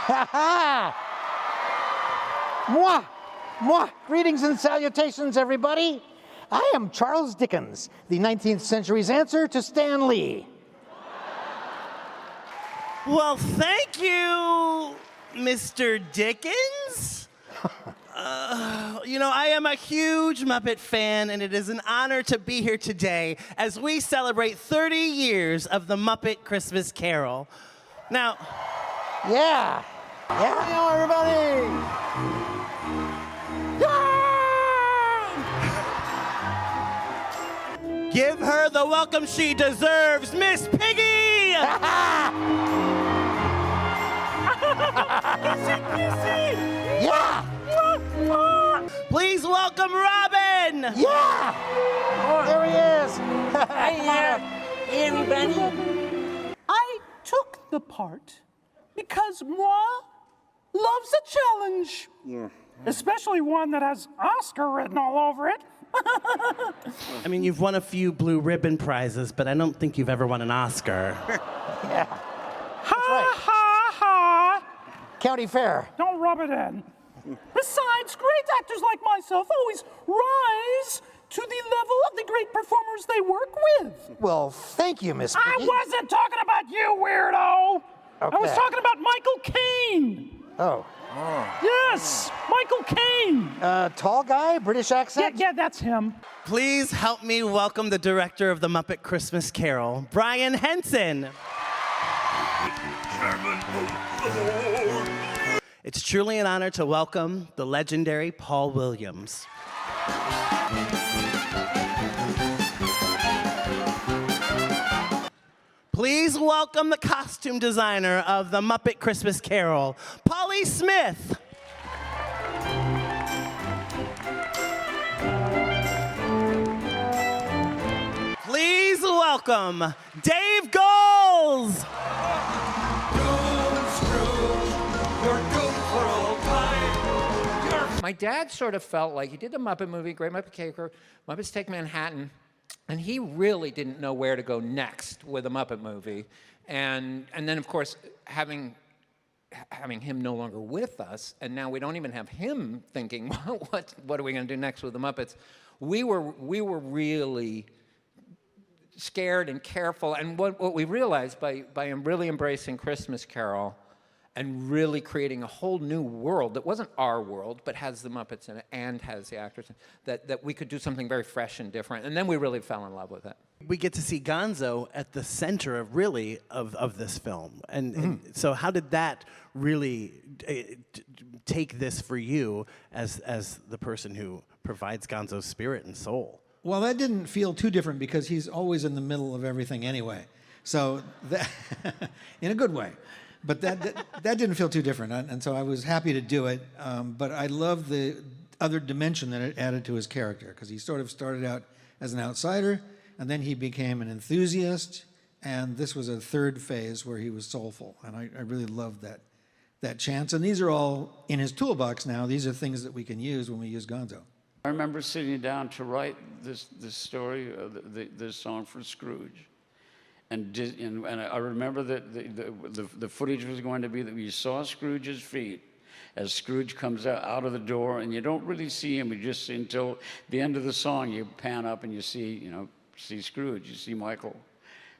Ha ha! Moi! Moi! Greetings and salutations, everybody. I am Charles Dickens, the 19th century's answer to Stan Lee. Well, thank you, Mr. Dickens. I am a huge Muppet fan, and it is an honor to be here today as we celebrate 30 years of the Muppet Christmas Carol. Now, Yeah! Hello, everybody! give her the welcome she deserves, Miss Piggy! Yeah! Please welcome Robin! Yeah! There he is! Hey, everybody. I took the part because moi loves a challenge. Yeah. Especially one that has Oscar written all over it. I mean, you've won a few blue ribbon prizes, but I don't think you've ever won an Oscar. Yeah. Ha ha! County Fair. Don't rub it in. Besides, great actors like myself always rise to the level of the great performers they work with. Well, thank you, Miss Piggy. I wasn't talking about you, weirdo. Okay. I was talking about Michael Caine. Oh. Yes, Michael Caine. Tall guy, British accent? Yeah, that's him. Please help me welcome the director of the Muppet Christmas Carol, Brian Henson. It's truly an honor to welcome the legendary Paul Williams. Please welcome the costume designer of the Muppet Christmas Carol, Polly Smith. Please welcome Dave Goals. My dad sort of felt like he did the Muppet movie, Great Muppet Caper, Muppets Take Manhattan, and he really didn't know where to go next with a Muppet movie. And then, of course, having him no longer with us, and now we don't even have him thinking, what are we going to do next with the Muppets? We were really scared and careful. And what we realized by really embracing Christmas Carol and really creating a whole new world that wasn't our world, but has the Muppets in it and has the actors, that we could do something very fresh and different. And then we really fell in love with it. We get to see Gonzo at the center of this film. And so how did that really take this for you as the person who provides Gonzo's spirit and soul? Well, that didn't feel too different because he's always in the middle of everything anyway. So that, in a good way. But that didn't feel too different, and so I was happy to do it. But I love the other dimension that it added to his character, because he sort of started out as an outsider, and then he became an enthusiast, and this was a third phase where he was soulful, and I really loved that chance. And these are all in his toolbox now. These are things that we can use when we use Gonzo. I remember sitting down to write this story, this song for Scrooge. And I remember that the footage was going to be that you saw Scrooge's feet as Scrooge comes out of the door, and you don't really see him. You just see until the end of the song, you pan up and you see Scrooge. You see Michael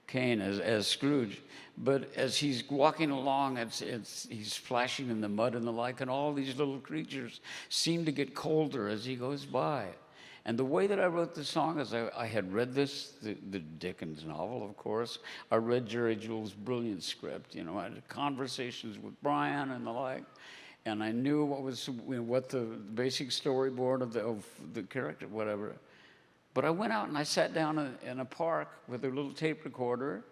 Caine as Scrooge. But as he's walking along, he's splashing in the mud and the like, and all these little creatures seem to get colder as he goes by. And the way that I wrote the song is I had read the Dickens novel, of course. I read Jerry Juhl's brilliant script. I had conversations with Brian and the like. And I knew what the basic storyboard of the character, whatever. But I went out and I sat down in a park with a little tape recorder.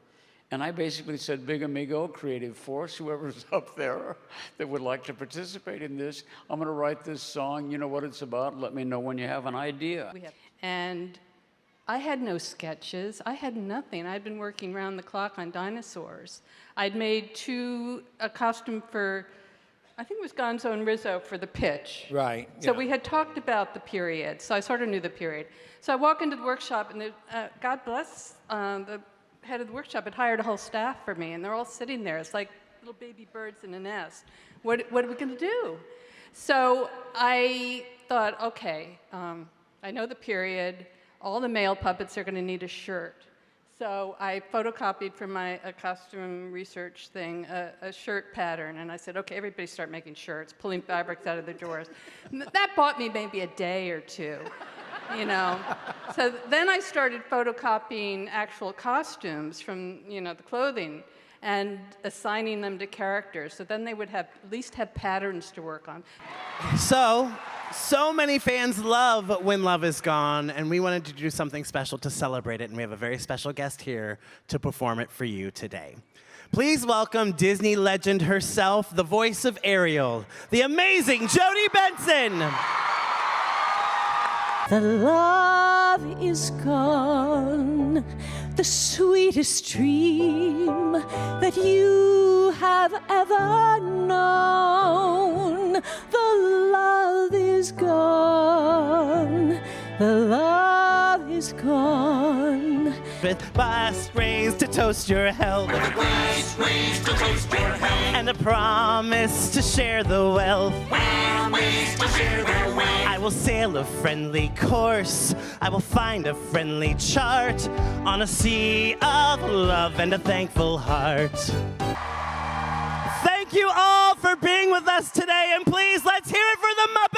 And I basically said, Big Amigo, creative force, whoever's up there that would like to participate in this, I'm going to write this song. You know what it's about. Let me know when you have an idea. And I had no sketches. I had nothing. I'd been working around the clock on dinosaurs. I'd made a costume for, I think it was Gonzo and Rizzo for the pitch. Right. So we had talked about the period, so I sort of knew the period. So I walk into the workshop, and God bless the head of the workshop had hired a whole staff for me, and they're all sitting there. It's like little baby birds in a nest. What are we going to do? So I thought, okay, I know the period. All the male puppets are going to need a shirt. So I photocopied from my costume research thing a shirt pattern, and I said, okay, everybody start making shirts, pulling fabrics out of their drawers. That bought me maybe a day or two, you know. So then I started photocopying actual costumes from, you know, the clothing and assigning them to characters. So then they would have at least have patterns to work on. So many fans love When Love Is Gone, and we wanted to do something special to celebrate it, and we have a very special guest here to perform it for you today. Please welcome Disney legend herself, the voice of Ariel, the amazing Jodie Benson. The love is gone, the sweetest dream that you have ever known. The love is gone, the love is gone. With glass raised to toast your health. And a promise to share the wealth. I will sail a friendly course. I will find a friendly chart on a sea of love and a thankful heart. Thank you all for being with us today, and please let's hear it for the Muppets.